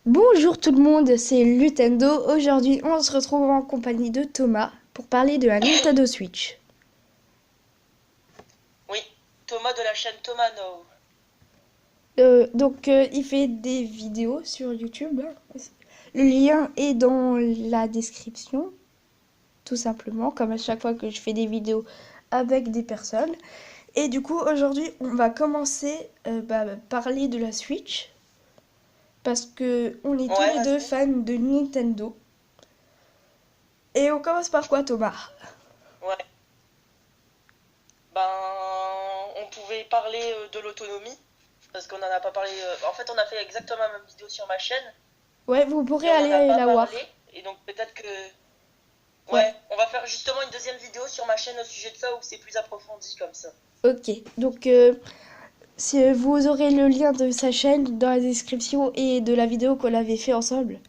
Bonjour tout le monde, c'est Lutendo. Aujourd'hui, on se retrouve en compagnie de Thomas pour parler de la Nintendo Switch. Oui, Thomas de la chaîne Thomas Now. Il fait des vidéos sur YouTube, hein. Le lien est dans la description, tout simplement, comme à chaque fois que je fais des vidéos avec des personnes. Et du coup, aujourd'hui, on va commencer parler de la Switch. Parce que on est tous Ouais, les deux vas-y. fans de Nintendo. Et on commence par quoi, Thomas? Ouais. Ben, on pouvait parler de l'autonomie, parce qu'on n'en a pas parlé. En fait, on a fait exactement la même vidéo sur ma chaîne, Ouais, vous pourrez et on n'en a aller pas la voir. parlé. Et donc, peut-être que. Ouais, Ouais, on va faire justement une deuxième vidéo sur ma chaîne au sujet de ça, où c'est plus approfondi comme ça. ok. Si vous aurez le lien de sa chaîne dans la description et de la vidéo qu'on avait fait ensemble.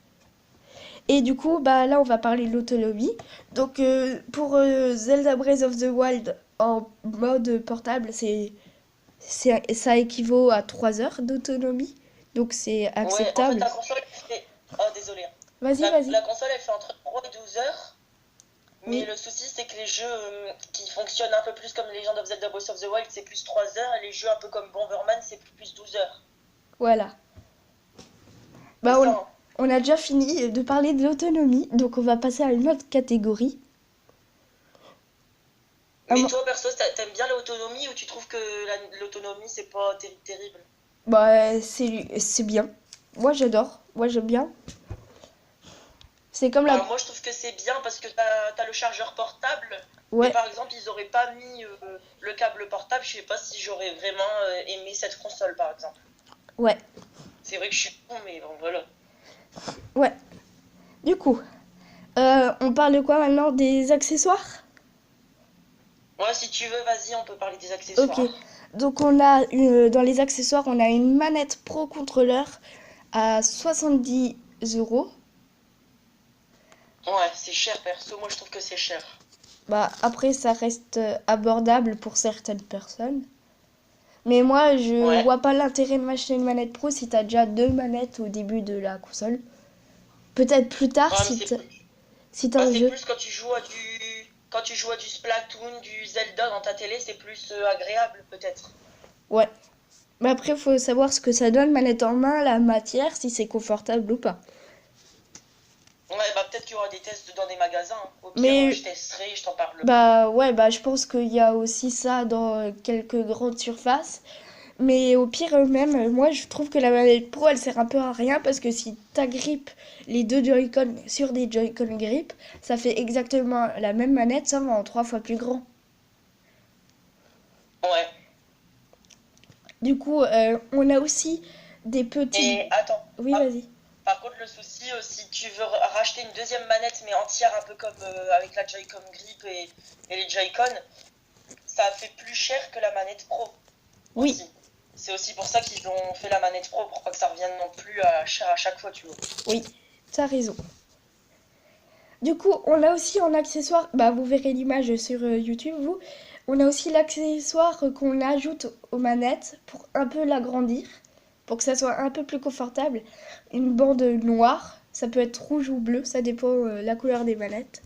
Et du coup, là, on va parler de l'autonomie. Pour Zelda Breath of the Wild en mode portable, ça équivaut à 3 heures d'autonomie. Donc, c'est Ouais, en fait, acceptable. la console, elle fait. Oh, désolé, hein. Vas-y, La vas-y. console, elle fait entre 3 et 12 heures. Mais Oui, le souci, c'est que les jeux qui fonctionnent un peu plus comme Legend of Zelda Breath of the Wild, c'est plus 3 heures, et les jeux un peu comme Bomberman, c'est plus 12 heures. voilà. C'est Bah, ça, on, hein. on a déjà fini de parler de l'autonomie. Donc, on va passer à une autre catégorie. Ah, Mais toi, perso, t'aimes bien l'autonomie ou tu trouves que l'autonomie, c'est pas terrible? c'est bien. Moi, j'adore. Moi, j'aime bien. C'est comme la... Bah, moi, je trouve que c'est bien parce que t'as le chargeur portable, mais Ouais, par exemple, ils auraient pas mis le câble portable, je sais pas si j'aurais vraiment aimé cette console, par exemple. ouais, C'est vrai que je suis con, mais bon, voilà. ouais. Du coup, on parle de quoi maintenant? Des accessoires? Moi, si tu veux, vas-y, on peut parler des Ok. accessoires. Dans les accessoires, on a une manette Pro Controller à 70 euros. Ouais, c'est cher, perso, moi, je trouve que c'est cher. Après, ça reste abordable pour certaines personnes. Mais moi, je Ouais. vois pas l'intérêt de m'acheter une manette Pro si t'as déjà deux manettes au début de la console. Peut-être plus tard Ouais, mais c'est plus. si t'as Bah, un c'est jeu. plus quand tu joues à du. Quand tu joues à du Splatoon, du Zelda dans ta télé, c'est plus agréable, peut-être. Ouais. Mais après, faut savoir ce que ça donne, manette en main, la matière, si c'est confortable ou pas. Ouais, bah peut-être qu'il y aura des tests dans des magasins, hein. Au pire, je Mais testerai et je t'en parle. je pense qu'il y a aussi ça dans quelques grandes surfaces. Mais au pire, même, moi, je trouve que la manette Pro, elle sert un peu à rien parce que si t'agrippes les deux Joy-Con sur des Joy-Con grip, ça fait exactement la même manette, sauf en 3 fois plus grand. Ouais. Du coup, on a aussi des petites... Et attends. Oui, vas-y. Par contre, le souci, si tu veux racheter une deuxième manette, mais entière, un peu comme avec la Joy-Con Grip et les Joy-Con, ça fait plus cher que la manette Pro Oui, aussi. C'est aussi pour ça qu'ils ont fait la manette Pro, pour pas que ça revienne non plus à chaque fois, tu vois. oui, t'as raison. Du coup, on a aussi en accessoire, vous verrez l'image sur YouTube, vous. On a aussi l'accessoire qu'on ajoute aux manettes pour un peu l'agrandir, pour que ça soit un peu plus confortable. Une bande noire, ça peut être rouge ou bleu, ça dépend la couleur des manettes.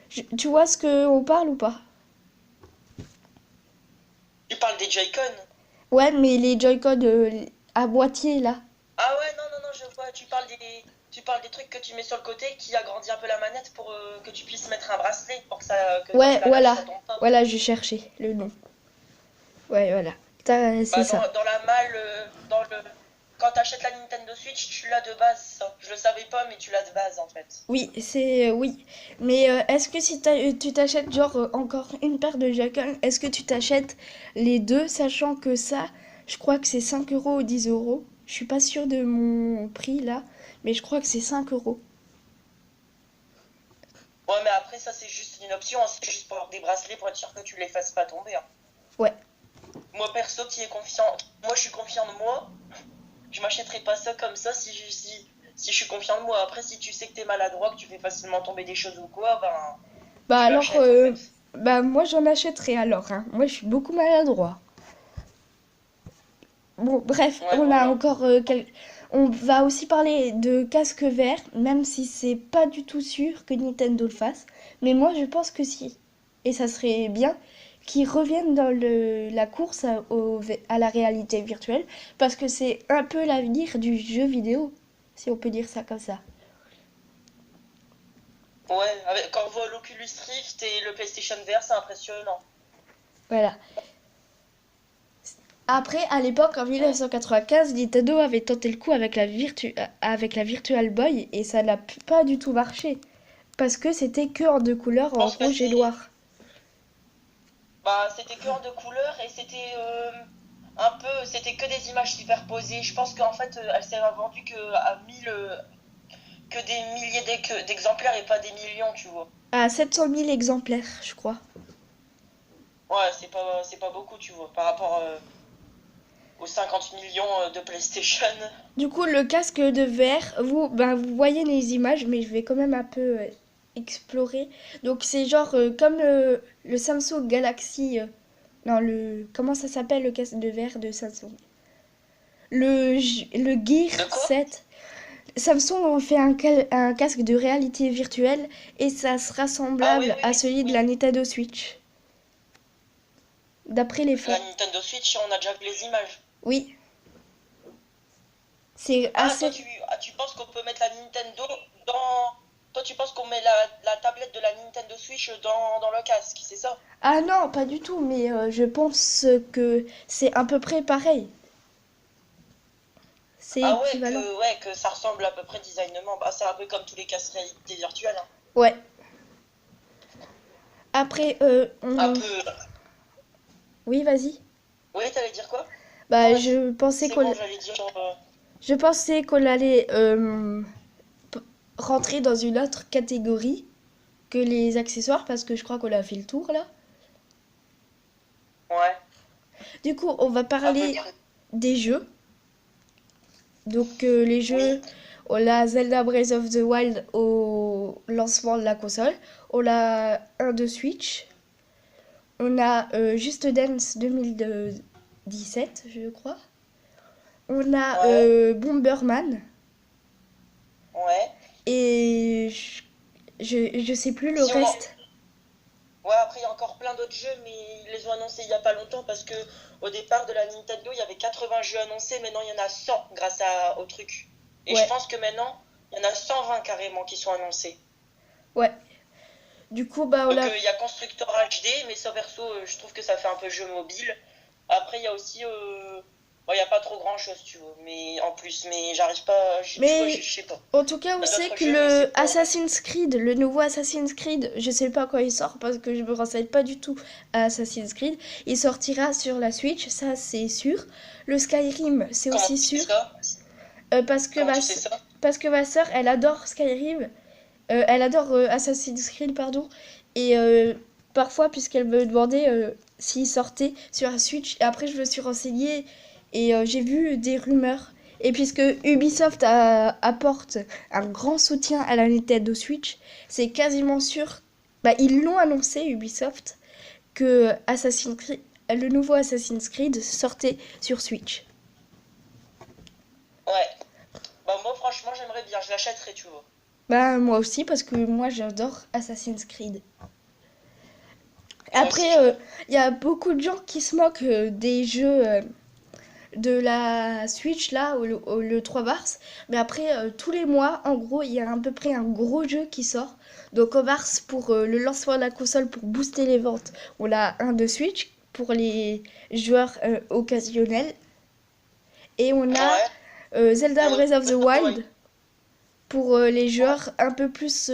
Tu vois ce qu'on parle ou pas? Tu parles des Joy-Con? Ouais, mais les Joy-Con à boîtier là. Ah ouais, non, non, non, je vois, tu parles des trucs que tu mets sur le côté qui agrandit un peu la manette pour que tu puisses mettre un bracelet pour que quand Ouais, tu la lâches, voilà. ça tombe pas. Voilà, je cherchais le nom. Ouais, voilà. C'est Bah, ça. dans la malle, quand t'achètes la Nintendo Switch, tu l'as de base, ça. Je le savais pas, mais tu l'as de base, en fait. Oui. Mais est-ce que si tu t'achètes genre encore une paire de Joy-Con, est-ce que tu t'achètes les deux, sachant que ça, je crois que c'est 5 euros ou 10 euros. Je suis pas sûre de mon prix là, mais je crois que c'est 5 euros. Ouais, mais après, ça, c'est juste une option, hein. C'est juste pour avoir des bracelets pour être sûr que tu les fasses pas tomber, hein. Ouais, Moi, perso, qui est confiant, moi, je suis confiant de moi. Je m'achèterais pas ça comme ça si je suis confiant de moi. Après, si tu sais que t'es maladroit, que tu fais facilement tomber des choses ou quoi, ben, bah tu alors, l'achètes, en fait. moi j'en achèterai alors, hein. Moi je suis beaucoup maladroit. Bon, bref, Ouais, on a voilà. encore on va aussi parler de casque vert, même si c'est pas du tout sûr que Nintendo le fasse. Mais moi, je pense que si. Et ça serait bien qu'ils reviennent dans la course à la réalité virtuelle, parce que c'est un peu l'avenir du jeu vidéo, si on peut dire ça comme ça. Ouais, quand on voit l'Oculus Rift et le PlayStation VR, c'est impressionnant. Voilà. Après, à l'époque, en Mm. 1995, Nintendo avait tenté le coup avec la Virtual Boy et ça n'a pas du tout marché. Parce que c'était que en deux couleurs, Je en pense que rouge et c'est. noir. Bah, c'était que en deux couleurs et c'était un peu. C'était que des images superposées. Je pense qu'en fait, elle s'est vendue que des milliers d'exemplaires et pas des millions, tu vois. À 700 000 exemplaires, je crois. Ouais, c'est pas beaucoup, tu vois, par rapport aux 50 millions de PlayStation. Du coup, le casque de VR, vous voyez les images, mais je vais quand même un peu explorer. Donc, c'est genre comme le Samsung Galaxy. Non, comment ça s'appelle le casque de VR de Samsung? Le Gear De quoi? 7. Samsung ont fait un casque de réalité virtuelle et ça sera Ah oui, semblable oui, à oui, celui de oui. la Nintendo Switch, d'après les La faits. Nintendo Switch, on a déjà vu les images. Oui, c'est Ah, assez. tu penses qu'on peut mettre la Nintendo dans. Toi, tu penses qu'on met la tablette de la Nintendo Switch dans le casque, c'est ça? Ah non, pas du tout, mais je pense que c'est à peu près pareil. C'est Ah équivalent. ouais, que ça ressemble à peu près designement. Bah, c'est un peu comme tous les casques réalité virtuelle, hein. Ouais. Après, Un peu. Oui, vas-y. Oui, t'allais dire quoi? Non, Bah, vas-y. C'est bon, j'allais dire. je pensais qu'on allait p- rentrer dans une autre catégorie que les accessoires parce que je crois qu'on a fait le tour là. Ouais, Du coup, on va à peu parler près. des jeux. Donc, les Oui, jeux, on a Zelda Breath of the Wild au lancement de la console. On a un de Switch. On a Just Dance 2017, je crois. On a ouais, Bomberman. ouais. Et je sais plus le Si on en... reste. Ouais, après, il y a encore plein d'autres jeux, mais ils les ont annoncés il y a pas longtemps parce que au départ de la Nintendo, il y avait 80 jeux annoncés, maintenant il y en a 100 grâce au truc. Et je Ouais, pense que maintenant, il y en a 120 carrément qui sont annoncés. ouais. Du coup, bah, on Donc a. il y a Constructor HD, mais ça perso, je trouve que ça fait un peu jeu mobile. Après, il y a aussi. Bon, il n'y a pas trop grand chose, tu vois. Mais en plus, mais j'arrive pas. Tu vois, je Mais sais pas. en tout cas, on Il y a sait d'autres que jeux, mais c'est le pas. Assassin's Creed, le nouveau Assassin's Creed, je sais pas quand il sort parce que je me renseigne pas du tout à Assassin's Creed, il sortira sur la Switch, ça c'est sûr. Le Skyrim, c'est Comment aussi tu sais sûr, ça? parce que Comment tu sais ça? parce que ma sœur, elle adore Skyrim, elle adore Assassin's Creed, pardon, et parfois, puisqu'elle me demandait s'il sortait sur la Switch, et après je me suis renseignée et j'ai vu des rumeurs. Et puisque Ubisoft apporte un grand soutien à la Nintendo Switch, c'est quasiment sûr, bah, ils l'ont annoncé Ubisoft, que le nouveau Assassin's Creed sortait sur Switch. Ouais. Bah, moi, franchement, j'aimerais bien. Je l'achèterais, tu vois. Bah moi aussi parce que moi j'adore Assassin's Creed. Moi aussi, Après, j'adore. il y a beaucoup de gens qui se moquent des jeux de la Switch là, le 3 mars. Mais après, tous les mois, en gros, il y a à peu près un gros jeu qui sort. Donc en mars, pour le lancement de la console, pour booster les ventes, on a un de Switch pour les joueurs occasionnels. Et on a Ouais. Zelda Breath of the Ouais. Wild pour les Ouais. joueurs un peu plus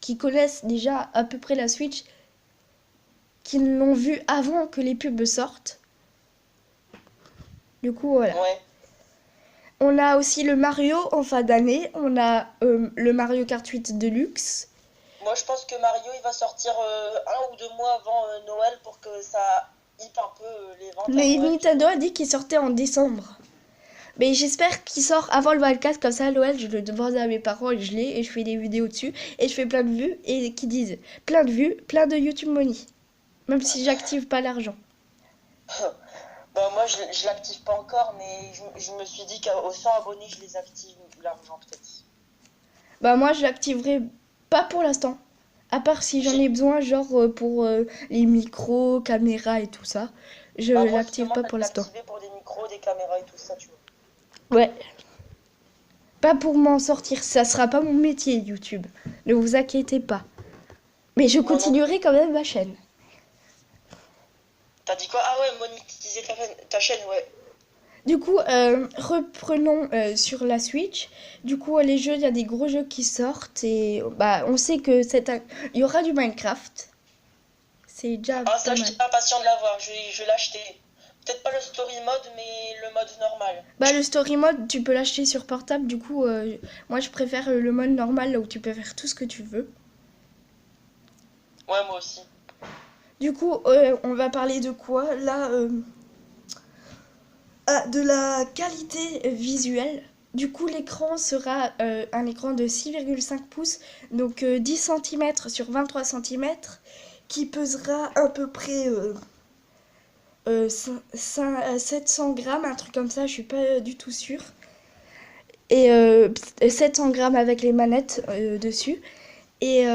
qui connaissent déjà à peu près la Switch, qui l'ont vu avant que les pubs sortent. Du coup, voilà. Ouais. On a aussi le Mario en fin d'année. On a le Mario Kart 8 Deluxe. Moi, je pense que Mario, il va sortir 1 ou 2 mois avant Noël pour que ça hype un peu les ventes à Mais Noël, tu Nintendo vois. a dit qu'il sortait en décembre. Mais j'espère qu'il sort avant le 24, comme ça à Noël, je le demande à mes parents et je l'ai, et je fais des vidéos dessus, et je fais plein de vues, et qui disent plein de vues, plein de YouTube Money. Même si j'active pas l'argent. Bah, moi, je l'active pas encore, mais je me suis dit qu'aux 100 abonnés, je les active l'argent peut-être. Bah moi je l'activerai pas pour l'instant. À part si j'en J'ai- ai besoin, genre pour les micros, caméras et tout ça. Je Bah, moi, l'active justement, pas je vais pour l'instant. l'activer pour des micros, des caméras et tout ça, tu vois. Ouais. Pas pour m'en sortir. Ça sera pas mon métier YouTube. Ne vous inquiétez pas. Mais je Moi non plus. continuerai quand même ma chaîne. T'as dit quoi? Ah ouais, monétiser ta chaîne, ouais. Du coup, reprenons sur la Switch. Du coup, les jeux, il y a des gros jeux qui sortent et bah on sait que il y aura du Minecraft. C'est déjà Ah, pas ça, mal. j'étais impatient de l'avoir. Je vais l'acheter. Peut-être pas le story mode, mais le mode normal. Bah le story mode, tu peux l'acheter sur portable, du coup, moi je préfère le mode normal là où tu peux faire tout ce que tu veux. Ouais, moi aussi. Du coup, on va parler de quoi là de la qualité visuelle. Du coup, l'écran sera un écran de 6,5 pouces, donc 10 cm sur 23 cm, qui pesera à peu près 700 grammes, un truc comme ça, je suis pas du tout sûre. Et 700 grammes avec les manettes dessus. Et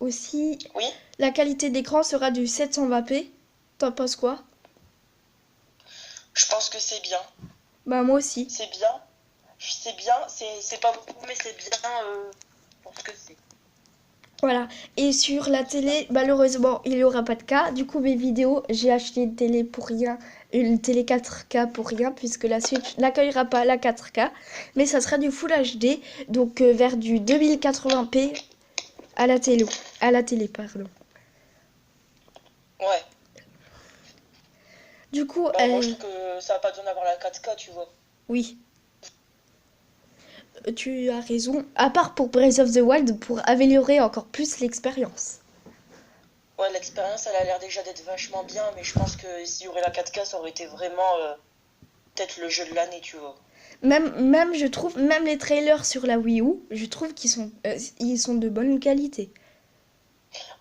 aussi, Oui, la qualité d'écran sera du 720p. T'en penses quoi? je pense que c'est bien. Bah moi aussi. C'est bien. C'est bien. C'est pas beaucoup, mais c'est bien pour ce que c'est. Voilà. Et sur la télé, malheureusement, il n'y aura pas de cas. Du coup, mes vidéos, j'ai acheté une télé pour rien. Une télé 4K pour rien, puisque la Switch n'accueillera pas la 4K. Mais ça sera du Full HD, donc vers du 2080p à la télé. À la télé, pardon. Ouais. Du coup, Bah, moi, je trouve que ça va pas besoin d'avoir la 4K, tu vois. oui, tu as raison. À part pour Breath of the Wild, pour améliorer encore plus l'expérience. Ouais, l'expérience, elle a l'air déjà d'être vachement bien, mais je pense que s'il y aurait la 4K, ça aurait été vraiment peut-être le jeu de l'année, tu vois. Même, je trouve, même les trailers sur la Wii U, je trouve ils sont de bonne qualité.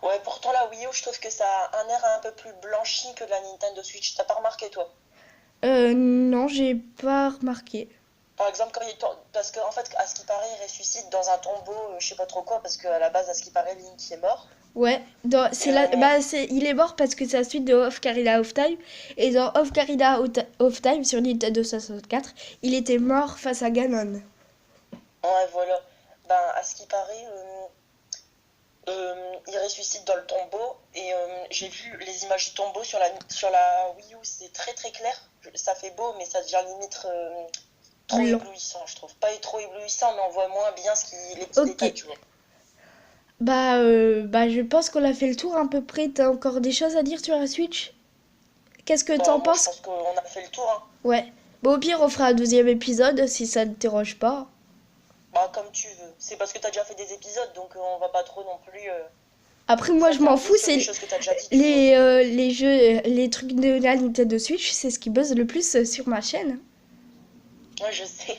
Ouais, pourtant la Wii U, je trouve que ça a un air un peu plus blanchi que la Nintendo Switch. T'as pas remarqué, toi? Non, j'ai pas remarqué. Par exemple, parce qu'en fait, à ce qui paraît, il ressuscite dans un tombeau, je sais pas trop quoi, parce qu'à la base, à ce qui paraît, Link est mort. Ouais, Et on... il est mort parce que c'est la suite de Ocarina of Time. Et dans Ocarina of Time sur Nintendo 64, il était mort face à Ganon. Ouais, voilà. Ben, à ce qui paraît, il ressuscite dans le tombeau. Et j'ai vu les images du tombeau sur la Wii U, c'est très très clair. Ça fait beau, mais ça devient limite trop Blanc. éblouissant, je trouve. Pas trop éblouissant, mais on voit moins bien les petits Ok. détails, tu vois. Bah, je pense qu'on a fait le tour à peu près. T'as encore des choses à dire sur la Switch? Qu'est-ce que Bon, t'en moi, je penses? pense qu'on a fait le tour, hein. Ouais. Bon, au pire, on fera un deuxième épisode si ça ne te dérange pas. Bah, comme tu veux. C'est parce que t'as déjà fait des épisodes, donc on va pas trop non plus Après, moi, je m'en s'attarder fous. sur des C'est choses que t'as déjà dit, tu vois. les jeux, les trucs de la Nintendo Switch, c'est ce qui buzz le plus sur ma chaîne. Ouais, je sais.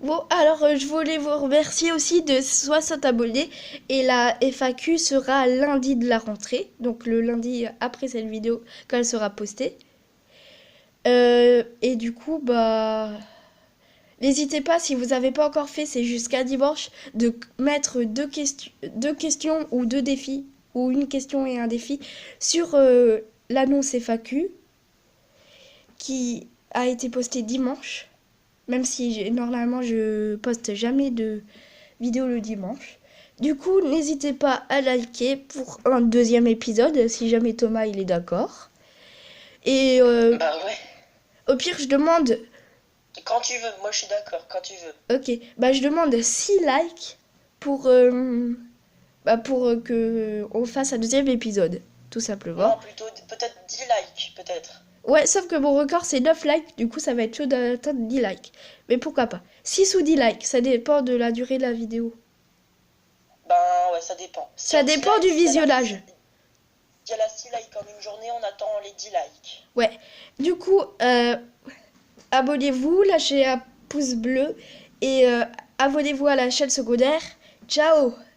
Bon, alors je voulais vous remercier aussi de 60 abonnés et la FAQ sera lundi de la rentrée, donc le lundi après cette vidéo quand elle sera postée. Et du coup, bah, n'hésitez pas si vous n'avez pas encore fait, c'est jusqu'à dimanche, de mettre deux questions ou deux défis, ou une question et un défi sur l'annonce FAQ qui a été postée dimanche. Même si normalement je poste jamais de vidéo le dimanche. Du coup, n'hésitez pas à liker pour un deuxième épisode si jamais Thomas il est d'accord. Et Bah ouais. au pire, je demande. Quand tu veux, moi je suis d'accord, quand tu veux. Ok, bah je demande 6 likes pour, pour que on fasse un deuxième épisode, tout simplement. Non, plutôt peut-être 10 likes, peut-être. Ouais, sauf que mon record c'est 9 likes, du coup ça va être chaud d'atteindre 10 likes. Mais pourquoi pas? 6 ou 10 likes, ça dépend de la durée de la vidéo. Ben ouais, ça dépend. Ça dépend du visionnage. Si elle a 6 likes en une journée, on attend les 10 likes. Ouais. Du coup, abonnez-vous, lâchez un pouce bleu et abonnez-vous à la chaîne secondaire. Ciao!